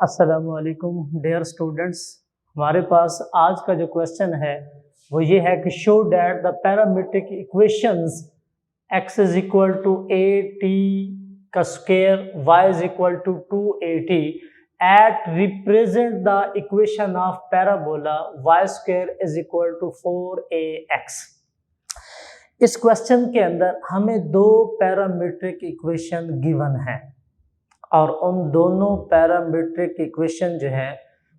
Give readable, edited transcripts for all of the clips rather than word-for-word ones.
अस्सलामुअलैकुम dear students. हमारे पास आज का जो क्वेश्चन है वो ये है कि show that the parametric equations x is equal to a t का square y is equal to 2at at represent the equation of parabola y square is equal to 4ax। इस क्वेश्चन के अंदर हमें दो पैरामीट्रिक इक्वेशन गिवन है और उन दोनों पैरामीट्रिक इक्वेशन जो है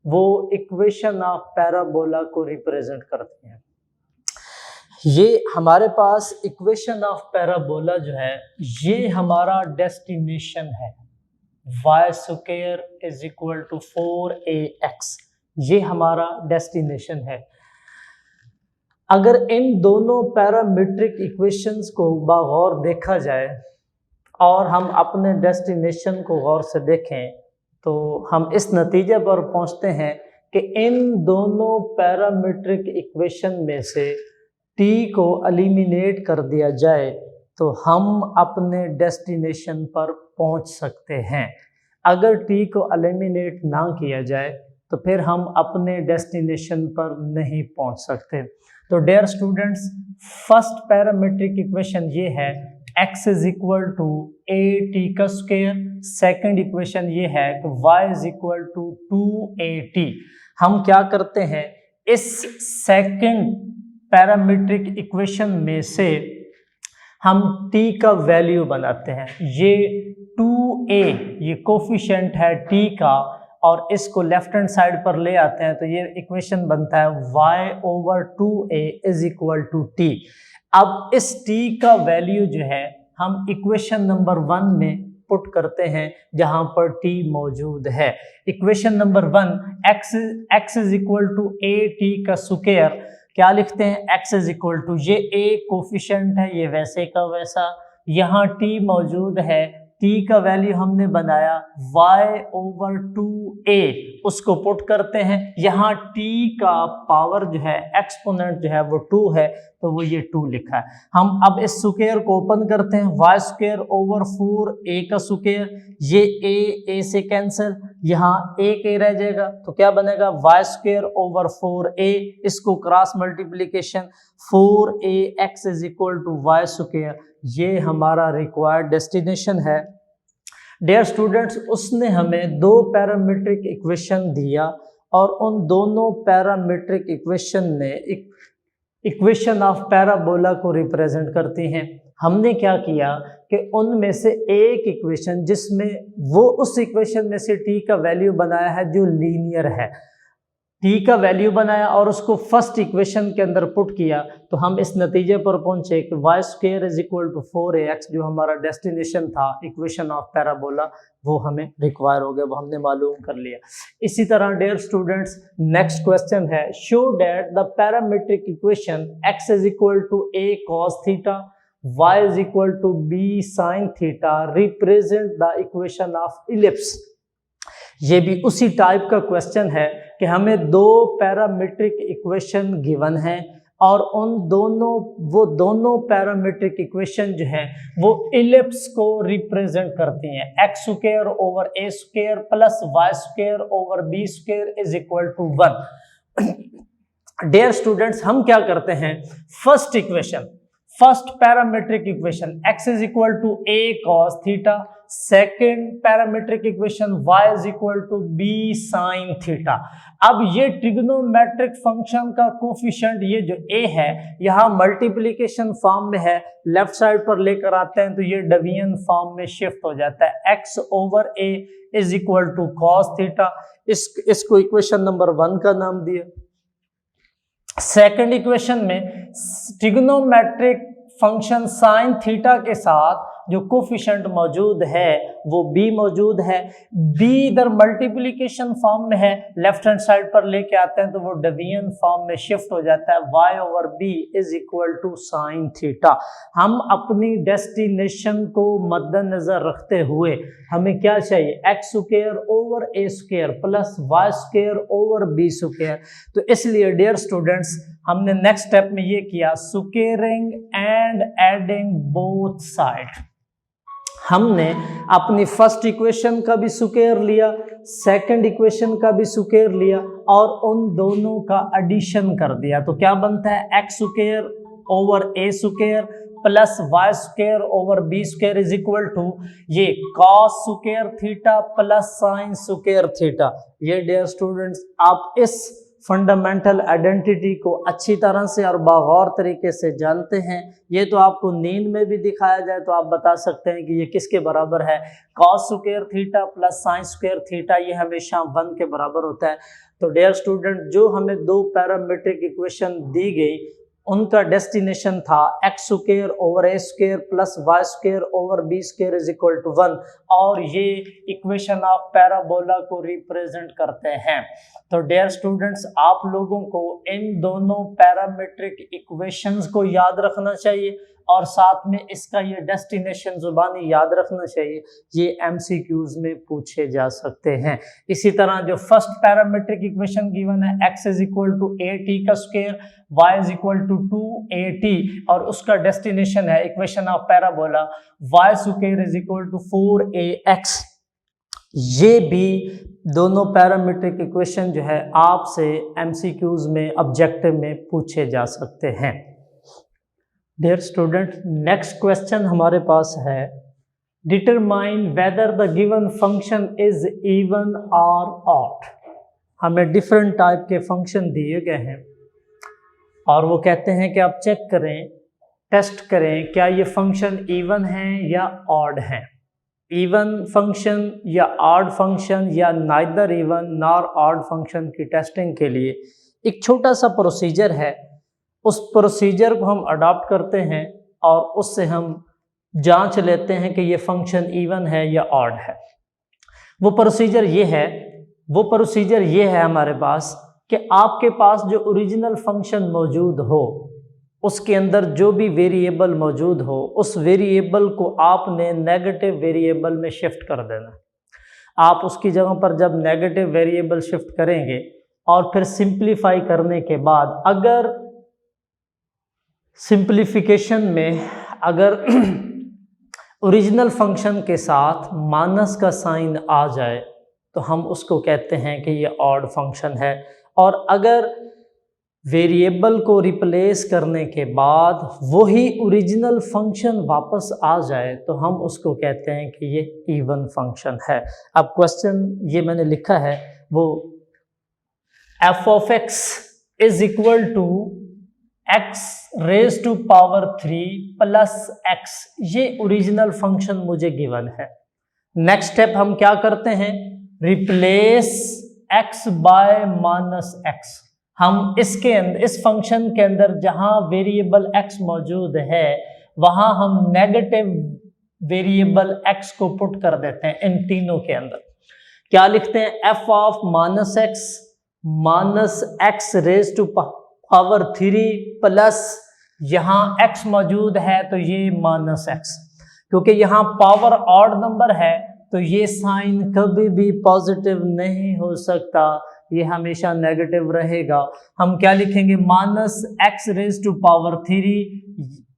वो इक्वेशन ऑफ पैराबोला को रिप्रेजेंट करती हैं। ये हमारे पास इक्वेशन ऑफ पैराबोला जो है ये हमारा डेस्टिनेशन है, y square is equal to 4ax, ये हमारा डेस्टिनेशन है। अगर इन दोनों पैरामीट्रिक इक्वेशंस को बगौर देखा जाए और हम अपने डेस्टिनेशन को गौर से देखें तो हम इस नतीजे पर पहुंचते हैं कि इन दोनों पैरामीट्रिक इक्वेशन में से t को एलिमिनेट कर दिया जाए तो हम अपने डेस्टिनेशन पर पहुंच सकते हैं। अगर t को एलिमिनेट ना किया जाए तो फिर हम अपने डेस्टिनेशन पर नहीं पहुंच सकते। तो dear students, first parametric equation ये है x is equal to a t का स्क्वायर, सेकेंड इक्वेशन ये है कि y is equal to 2at। हम क्या करते हैं, इस सेकेंड पैरामीट्रिक इक्वेशन में से हम t का वैल्यू बनाते हैं। ये 2a ये कोफिशिएंट है t का और इसको लेफ्ट हैंड साइड पर ले आते हैं तो ये इक्वेशन बनता है y over 2a is equal to t। अब इस t का वैल्यू जो है हम इक्वेशन नंबर 1 में पुट करते हैं जहां पर t मौजूद है। Equation number 1 x is equal to a t का स्क्वायर, क्या लिखते हैं, x इज इक्वल टू ये a कोफिशिएंट है, ये वैसे का वैसा, यहाँ t मौजूद है, t का वैल्यू हमने बनाया y ओवर 2a, उसको पुट करते हैं। यहाँ t का पावर जो है एक्सपोनेंट जो है वो 2 है तो वो ये 2 लिखा है। हम अब इस स्क्वायर को ओपन करते हैं, y स्क्वायर ओवर 4a का स्क्वायर, ये a से कैंसिल, यहाँ एक a रह जाएगा तो क्या बनेगा y स्क्वायर ओवर 4a, इसको cross multiplication 4ax is equal to y square, ये हमारा रिक्वायर्ड डेस्टिनेशन है। डियर स्टूडेंट्स, उसने हमें दो पैरामीट्रिक इक्वेशन दिया और उन दोनों पैरामीट्रिक इक्वेशन ने इक्वेशन ऑफ पैराबोला को रिप्रेजेंट करती हैं। हमने क्या किया कि उनमें से एक इक्वेशन जिसमें वो उस इक्वेशन में से t का वैल्यू बनाया है जो लीनियर है, t का वैल्यू बनाया और उसको फर्स्ट इक्वेशन के अंदर पुट किया तो हम इस नतीजे पर पहुंचे कि y square is equal to 4ax जो हमारा डेस्टिनेशन था इक्वेशन ऑफ पैराबोला वो हमें रिक्वायर हो गया, वो हमने मालूम कर लिया। इसी तरह डियर स्टूडेंट्स, नेक्स्ट क्वेश्चन है show that the parametric equation x is equal to a cos theta y is equal to b sin theta represent the equation of ellipse. ये भी उसी टाइप का क्वेश्चन है कि हमें दो पैरामीट्रिक इक्वेशन गिवन है और उन दोनों पैरामीट्रिक इक्वेशन जो है वो इलिप्स को रिप्रेजेंट करती हैं। X square over a square plus y square over b square is equal to 1। Dear students, हम क्या करते हैं, first parametric equation x is equal to a cos theta, second parametric equation y is equal to b sin theta. अब ये trigonometric function का coefficient ये जो a है यहाँ मल्टीप्लिकेशन फॉर्म में है, लेफ्ट साइड पर लेकर आते हैं तो ये डिवीजन फॉर्म में शिफ्ट हो जाता है। x over a is equal to cos theta, इसको इक्वेशन नंबर 1 का नाम दिया। सेकेंड इक्वेशन में ट्रिग्नोमेट्रिक फंक्शन साइन थीटा के साथ जो कोफिशिएंट मौजूद है वो b मौजूद है, b इधर मल्टीप्लिकेशन फॉर्म में है, लेफ्ट हैंड साइड पर लेके आते हैं तो वो डिवीजन फॉर्म में शिफ्ट हो जाता है, y over b is equal to sine theta. हम अपनी डेस्टिनेशन को मद्देनजर रखते हुए हमें क्या चाहिए, x square over a square plus y square over b square. तो इसलिए डियर स्टूडेंट्स हमने नेक्स्ट स्टेप में ये किया, squaring and adding both side. हमने अपनी फर्स्ट इक्वेशन का भी स्क्वायर लिया, सेकंड इक्वेशन का भी स्क्वायर लिया और उन दोनों का एडिशन कर दिया, तो क्या बनता है x square over a square plus y square over b square is equal to ये cos square theta plus sine square theta. ये डियर स्टूडेंट्स आप इस फंडामेंटल आइडेंटिटी को अच्छी तरह से और बागौर तरीके से जानते हैं। ये तो आपको नींद में भी दिखाया जाए तो आप बता सकते हैं कि ये किसके बराबर है, cos square theta plus sine square theta, ये हमेशा 1 के बराबर होता है। तो डियर स्टूडेंट जो हमें दो पैरामीट्रिक इक्वेशन दी गई उनका डेस्टिनेशन था x square over a square plus y square over b square is equal to 1 और ये इक्वेशन ऑफ पैराबोला को रिप्रेजेंट करते हैं। तो डियर स्टूडेंट्स आप लोगों को इन दोनों पैरामीट्रिक इक्वेशंस को याद रखना चाहिए और साथ में इसका ये डेस्टिनेशन जुबानी याद रखना चाहिए, ये एमसीक्यूज में पूछे जा सकते हैं। इसी तरह जो फर्स्ट पैरामीट्रिक इक्वेशन गिवन है x is equal to a t का square, y is equal to 2at और उसका डेस्टिनेशन है equation of parabola y square is equal to 4ax। ये भी दोनों पैरामीट्रिक इक्वेशन जो है आपसे एमसीक्यूज में ऑब्जेक्टिव में पूछे जा सकते हैं। डियर स्टूडेंट नेक्स्ट क्वेश्चन हमारे पास है determine whether the given function is even और ऑड। हमें डिफरेंट टाइप के फंक्शन दिए गए हैं और वो कहते हैं कि आप चेक करें, टेस्ट करें क्या ये फंक्शन इवन है या ऑड है। इवन फंक्शन या ऑड फंक्शन या neither even nor odd function की टेस्टिंग के लिए एक छोटा सा प्रोसीजर है, उस प्रोसीजर को हम अडॉप्ट करते हैं और उससे हम जांच लेते हैं कि ये फंक्शन इवन है या ऑड है। वो प्रोसीजर ये है हमारे पास कि आपके पास जो ओरिजिनल फंक्शन मौजूद हो उसके अंदर जो भी वेरिएबल मौजूद हो उस वेरिएबल को आपने नेगेटिव वेरिएबल में शिफ्ट कर देना। आप उसकी जगह पर जब नेगेटिव वेरिएबल शिफ्ट करेंगे और फिर सिंप्लीफाई करने के बाद अगर सिंप्लीफिकेशन में अगर ओरिजिनल फंक्शन के साथ माइनस का साइन आ जाए तो हम उसको कहते हैं कि ये ऑड फंक्शन है, और अगर वेरिएबल को रिप्लेस करने के बाद वही ओरिजिनल फंक्शन वापस आ जाए तो हम उसको कहते हैं कि ये इवन फंक्शन है। अब क्वेश्चन ये मैंने लिखा है वो f of x is equal to x raise to power 3 plus x, ये ओरिजिनल फंक्शन मुझे गिवन है। नेक्स्ट स्टेप हम क्या करते हैं, replace x by minus x। हम इसके अंदर इस फंक्शन के अंदर जहां वेरिएबल x मौजूद है वहां हम नेगेटिव वेरिएबल x को पुट कर देते हैं इन तीनों के अंदर। क्या लिखते हैं, f of minus x raise to power 3 plus यहाँ x मौजूद है तो ये माइनस x, क्योंकि यहाँ पावर ऑड नंबर है तो ये साइन कभी भी पॉजिटिव नहीं हो सकता, ये हमेशा नेगेटिव रहेगा। हम क्या लिखेंगे, minus x raise to power 3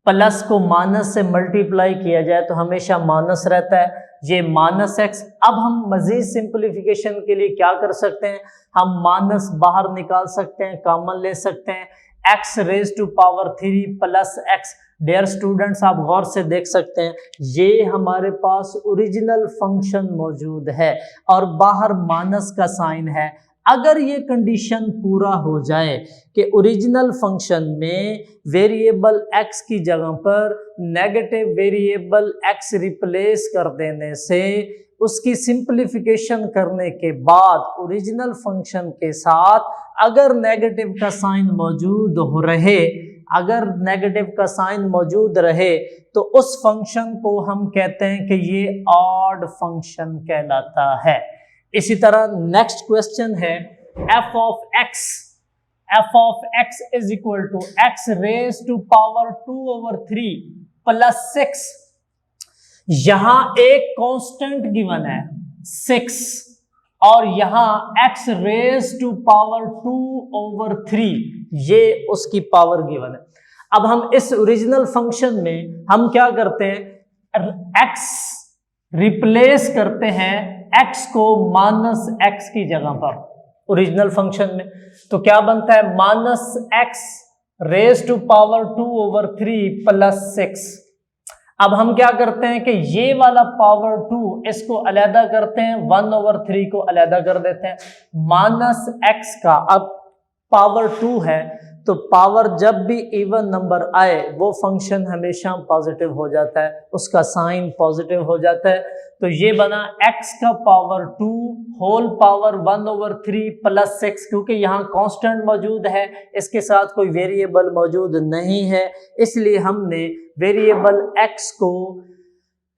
plus को माइनस से मल्टीप्लाई किया जाए तो हमेशा माइनस रहता है, ये माइनस एक्स। अब हम मजीद सिंप्लीफिकेशन के लिए क्या कर सकते हैं, हम माइनस बाहर निकाल सकते हैं, कॉमन ले सकते हैं, x raise to power 3 plus x. Dear students आप गौर से देख सकते हैं ये हमारे पास ओरिजिनल फंक्शन मौजूद है और बाहर माइनस का साइन है। अगर ये कंडीशन पूरा हो जाए कि ओरिजिनल फंक्शन में वेरिएबल x की जगह पर नेगेटिव वेरिएबल x रिप्लेस कर देने से उसकी सिंप्लीफिकेशन करने के बाद ओरिजिनल फंक्शन के साथ अगर नेगेटिव का साइन मौजूद हो रहे, अगर नेगेटिव का साइन मौजूद रहे तो उस फंक्शन को हम कहते हैं कि ये ऑड फंक्शन कहलाता है। इसी तरह नेक्स्ट क्वेश्चन है f of x is equal to x raise to power 2/3 plus 6। यहां एक कांस्टेंट गिवन है 6 और यहां x रेज टू पावर 2/3 ये उसकी पावर गिवन है। अब हम इस ओरिजिनल फंक्शन में हम क्या करते हैं, x रिप्लेस करते हैं x को माइनस x की जगह पर ओरिजिनल फंक्शन में, तो क्या बनता है minus x raise to power 2/3 plus 6। अब हम क्या करते हैं कि ये वाला पावर 2 इसको अलहदा करते हैं, 1/3 को अलहदा कर देते हैं। माइनस एक्स का अब पावर 2 है, तो पावर जब भी इवन नंबर आए वो फंक्शन हमेशा पॉजिटिव हो जाता है, उसका साइन पॉजिटिव हो जाता है। तो ये बना x का पावर 2 होल पावर 1/3 प्लस 6, क्योंकि यहाँ कांस्टेंट मौजूद है, इसके साथ कोई वेरिएबल मौजूद नहीं है, इसलिए हमने वेरिएबल x को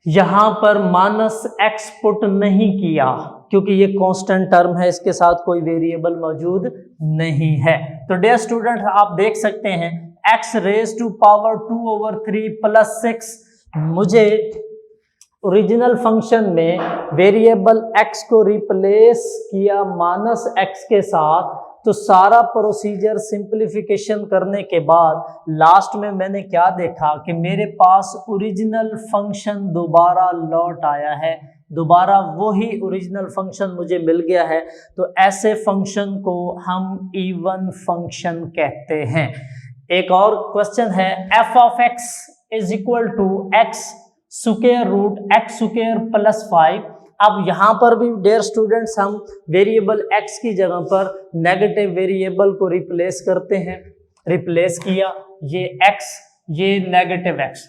यहाँ पर माइनस एक्स पुट नहीं किया, क्योंकि ये कांस्टेंट टर्म है, इसके साथ कोई वेरिएबल मौजूद नहीं है। तो डियर स्टूडेंट आप देख सकते हैं x raise to power 2/3 plus 6, मुझे ओरिजिनल फंक्शन में वेरिएबल x को रिप्लेस किया माइनस एक्स के साथ, तो सारा प्रोसीजर सिंपलीफिकेशन करने के बाद लास्ट में मैंने क्या देखा कि मेरे पास ओरिजिनल फंक्शन दोबारा लौट आया है, दोबारा वही ओरिजिनल फंक्शन मुझे मिल गया है। तो ऐसे फंक्शन को हम इवन फंक्शन कहते हैं। एक और क्वेश्चन है f of x is equal to x square root x square plus 5। अब यहाँ पर भी डियर स्टूडेंट्स हम वेरिएबल x की जगह पर नेगेटिव वेरिएबल को रिप्लेस करते हैं। रिप्लेस किया, ये x ये नेगेटिव x,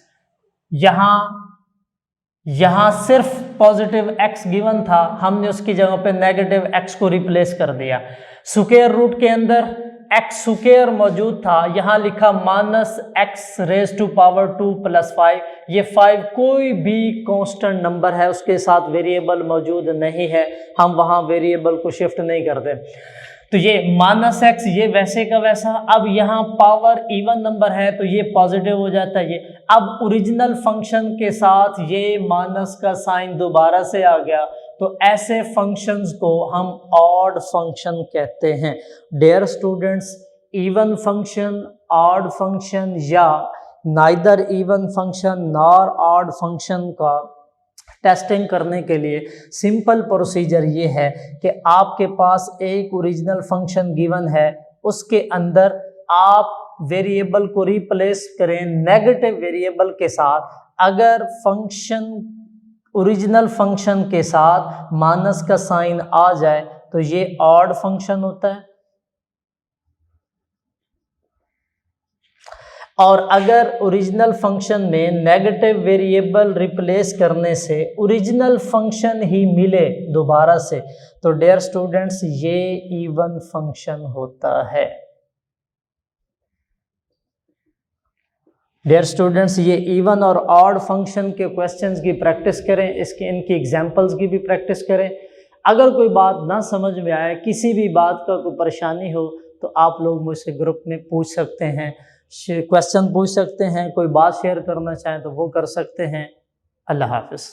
यहाँ सिर्फ पॉजिटिव x गिवन था, हमने उसकी जगह पे नेगेटिव x को रिप्लेस कर दिया। स्क्वायर रूट के अंदर x स्क्वायर मौजूद था, यहाँ लिखा minus x raise to power 2 plus 5। ये 5 कोई भी कांस्टेंट नंबर है, उसके साथ वेरिएबल मौजूद नहीं है, हम वहाँ वेरिएबल को शिफ्ट नहीं करते। तो ये माइनस एक्स ये वैसे का वैसा, अब यहाँ पावर इवन नंबर है तो ये पॉजिटिव हो जाता है। ये अब ओरिजिनल फंक्शन के साथ ये माइनस का साइन दोबारा से आ गया, तो ऐसे फंक्शंस को हम ऑड फंक्शन कहते हैं। Dear students even function, odd function या neither even function nor odd function का टेस्टिंग करने के लिए सिंपल प्रोसीजर ये है कि आपके पास एक ओरिजिनल फंक्शन गिवन है, उसके अंदर आप वेरिएबल को रिप्लेस करें नेगेटिव वेरिएबल के साथ। अगर फंक्शन ओरिजिनल फंक्शन के साथ माइनस का साइन आ जाए तो ये ऑड फंक्शन होता है, और अगर ओरिजिनल फंक्शन में नेगेटिव वेरिएबल रिप्लेस करने से ओरिजिनल फंक्शन ही मिले दोबारा से, तो डियर स्टूडेंट्स ये इवन फंक्शन होता है। डियर स्टूडेंट्स ये इवन और ऑड फंक्शन के क्वेश्चंस की प्रैक्टिस करें, इनकी एग्जांपल्स की भी प्रैक्टिस करें। अगर कोई बात ना समझ में आए, किसी भी बात का कोई परेशानी हो, तो आप लोग मुझसे ग्रुप में पूछ सकते हैं, क्वेश्चन पूछ सकते हैं, कोई बात शेयर करना चाहें तो वो कर सकते हैं। अल्लाह हाफिज़।